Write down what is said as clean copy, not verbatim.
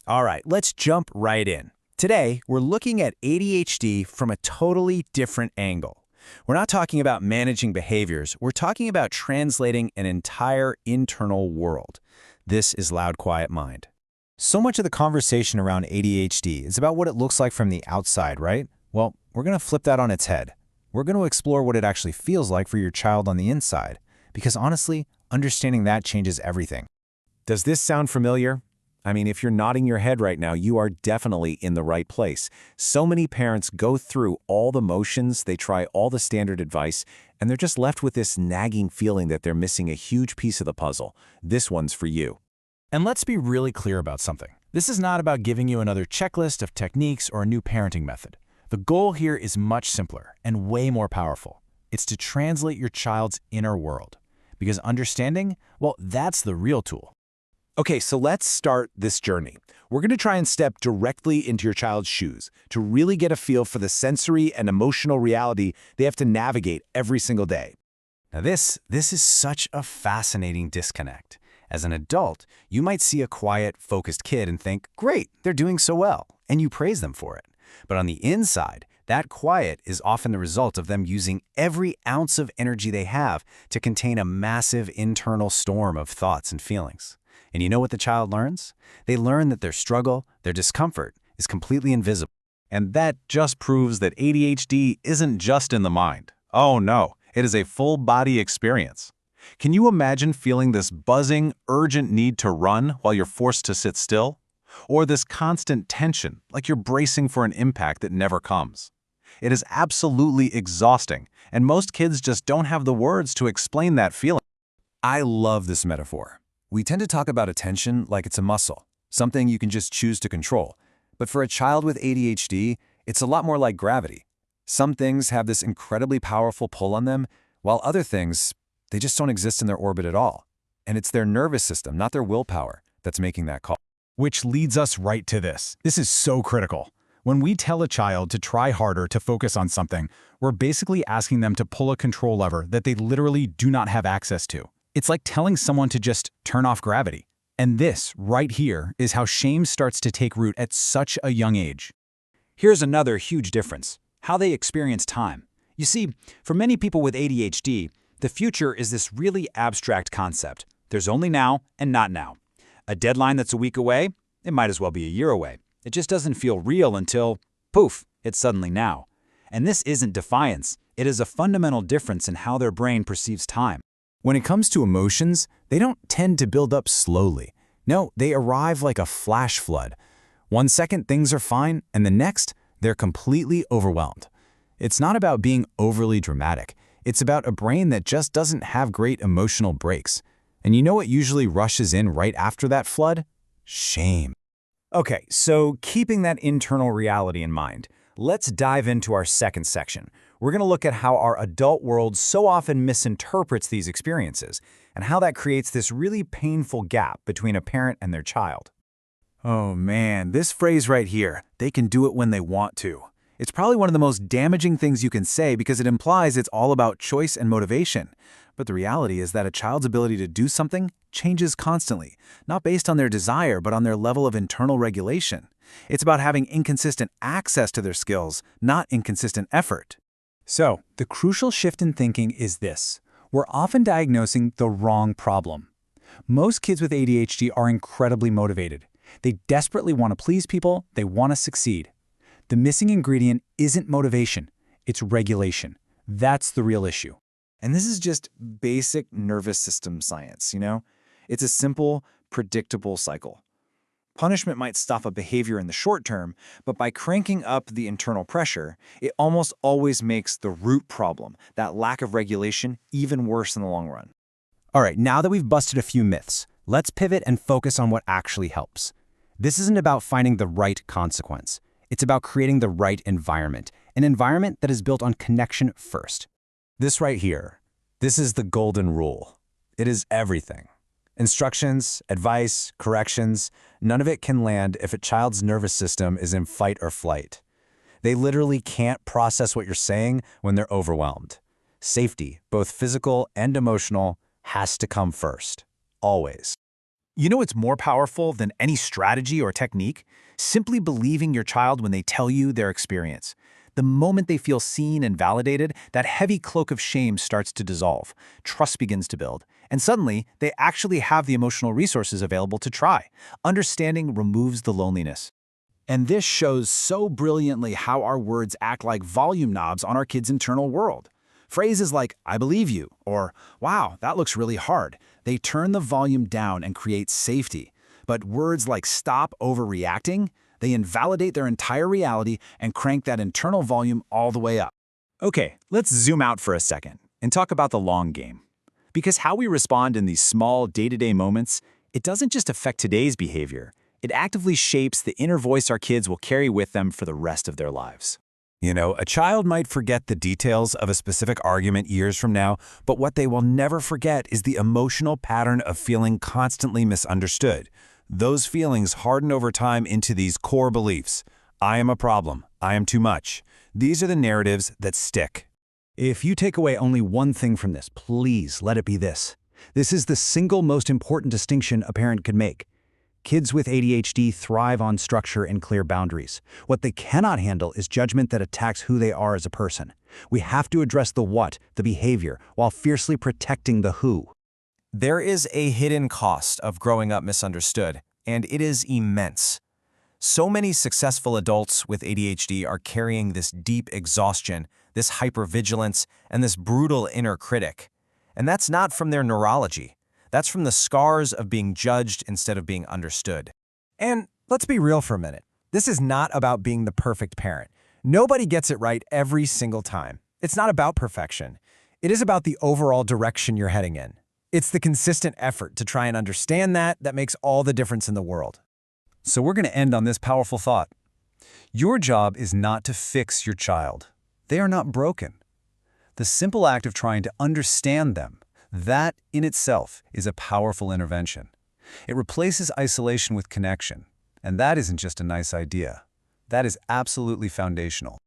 All right, let's jump right in. Today, we're looking at ADHD from a totally different angle. We're not talking about managing behaviors, we're talking about translating an entire internal world. This is Loud, Quiet Mind. So much of the conversation around ADHD is about what it looks like from the outside, right? Well, we're going to flip that on its head. We're going to explore what it actually feels like for your child on the inside, because honestly, understanding that changes everything. Does this sound familiar? I mean, if you're nodding your head right now, you are definitely in the right place. So many parents go through all the motions, they try all the standard advice, and they're just left with this nagging feeling that they're missing a huge piece of the puzzle. This one's for you. And let's be really clear about something. This is not about giving you another checklist of techniques or a new parenting method. The goal here is much simpler and way more powerful. It's to translate your child's inner world. Because understanding, well, that's the real tool. Okay, so let's start this journey. We're going to try and step directly into your child's shoes to really get a feel for the sensory and emotional reality they have to navigate every single day. Now this is such a fascinating disconnect. As an adult, you might see a quiet, focused kid and think, great, they're doing so well, and you praise them for it. But on the inside, that quiet is often the result of them using every ounce of energy they have to contain a massive internal storm of thoughts and feelings. And you know what the child learns? They learn that their struggle, their discomfort, is completely invisible. And that just proves that ADHD isn't just in the mind. Oh no, it is a full-body experience. Can you imagine feeling this buzzing, urgent need to run while you're forced to sit still? Or this constant tension, like you're bracing for an impact that never comes? It is absolutely exhausting, and most kids just don't have the words to explain that feeling. I love this metaphor. We tend to talk about attention like it's a muscle, something you can just choose to control. But for a child with ADHD, it's a lot more like gravity. Some things have this incredibly powerful pull on them, while other things, they just don't exist in their orbit at all. And it's their nervous system, not their willpower, that's making that call. Which leads us right to this. This is so critical. When we tell a child to try harder to focus on something, we're basically asking them to pull a control lever that they literally do not have access to. It's like telling someone to just turn off gravity. And this, right here, is how shame starts to take root at such a young age. Here's another huge difference: how they experience time. You see, for many people with ADHD, the future is this really abstract concept. There's only now and not now. A deadline that's a week away, it might as well be a year away. It just doesn't feel real until, poof, it's suddenly now. And this isn't defiance. It is a fundamental difference in how their brain perceives time. When it comes to emotions, they don't tend to build up slowly. No, they arrive like a flash flood. 1 second things are fine, and the next, they're completely overwhelmed. It's not about being overly dramatic. It's about a brain that just doesn't have great emotional breaks. And you know what usually rushes in right after that flood? Shame. Okay, so keeping that internal reality in mind, let's dive into our second section. We're going to look at how our adult world so often misinterprets these experiences, and how that creates this really painful gap between a parent and their child. Oh man, this phrase right here, they can do it when they want to. It's probably one of the most damaging things you can say because it implies it's all about choice and motivation. But the reality is that a child's ability to do something changes constantly, not based on their desire, but on their level of internal regulation. It's about having inconsistent access to their skills, not inconsistent effort. So, the crucial shift in thinking is this: we're often diagnosing the wrong problem. Most kids with ADHD are incredibly motivated. They desperately want to please people, they want to succeed. The missing ingredient isn't motivation, it's regulation. That's the real issue. And this is just basic nervous system science, you know? It's a simple, predictable cycle. Punishment might stop a behavior in the short term, but by cranking up the internal pressure, it almost always makes the root problem, that lack of regulation, even worse in the long run. All right, now that we've busted a few myths, let's pivot and focus on what actually helps. This isn't about finding the right consequence. It's about creating the right environment, an environment that is built on connection first. This right here, this is the golden rule. It is everything. Instructions, advice, corrections, none of it can land if a child's nervous system is in fight or flight. They literally can't process what you're saying when they're overwhelmed. Safety, both physical and emotional, has to come first. Always. You know what's more powerful than any strategy or technique? Simply believing your child when they tell you their experience. The moment they feel seen and validated, that heavy cloak of shame starts to dissolve, trust begins to build, and suddenly they actually have the emotional resources available to try. Understanding removes the loneliness. And this shows so brilliantly how our words act like volume knobs on our kids' internal world. Phrases like, "I believe you," or "Wow, that looks really hard," they turn the volume down and create safety. But words like "stop overreacting," they invalidate their entire reality and crank that internal volume all the way up. Okay, let's zoom out for a second and talk about the long game. Because how we respond in these small day-to-day moments, it doesn't just affect today's behavior. It actively shapes the inner voice our kids will carry with them for the rest of their lives. You know, a child might forget the details of a specific argument years from now, but what they will never forget is the emotional pattern of feeling constantly misunderstood. Those feelings harden over time into these core beliefs. I am a problem. I am too much. These are the narratives that stick. If you take away only one thing from this, please let it be this. This is the single most important distinction a parent could make. Kids with ADHD thrive on structure and clear boundaries. What they cannot handle is judgment that attacks who they are as a person. We have to address the what, the behavior, while fiercely protecting the who. There is a hidden cost of growing up misunderstood, and it is immense. So many successful adults with ADHD are carrying this deep exhaustion, this hypervigilance, and this brutal inner critic. And that's not from their neurology. That's from the scars of being judged instead of being understood. And let's be real for a minute. This is not about being the perfect parent. Nobody gets it right every single time. It's not about perfection. It is about the overall direction you're heading in. It's the consistent effort to try and understand that makes all the difference in the world. So we're going to end on this powerful thought. Your job is not to fix your child. They are not broken. The simple act of trying to understand them, that in itself is a powerful intervention. It replaces isolation with connection, and that isn't just a nice idea. That is absolutely foundational.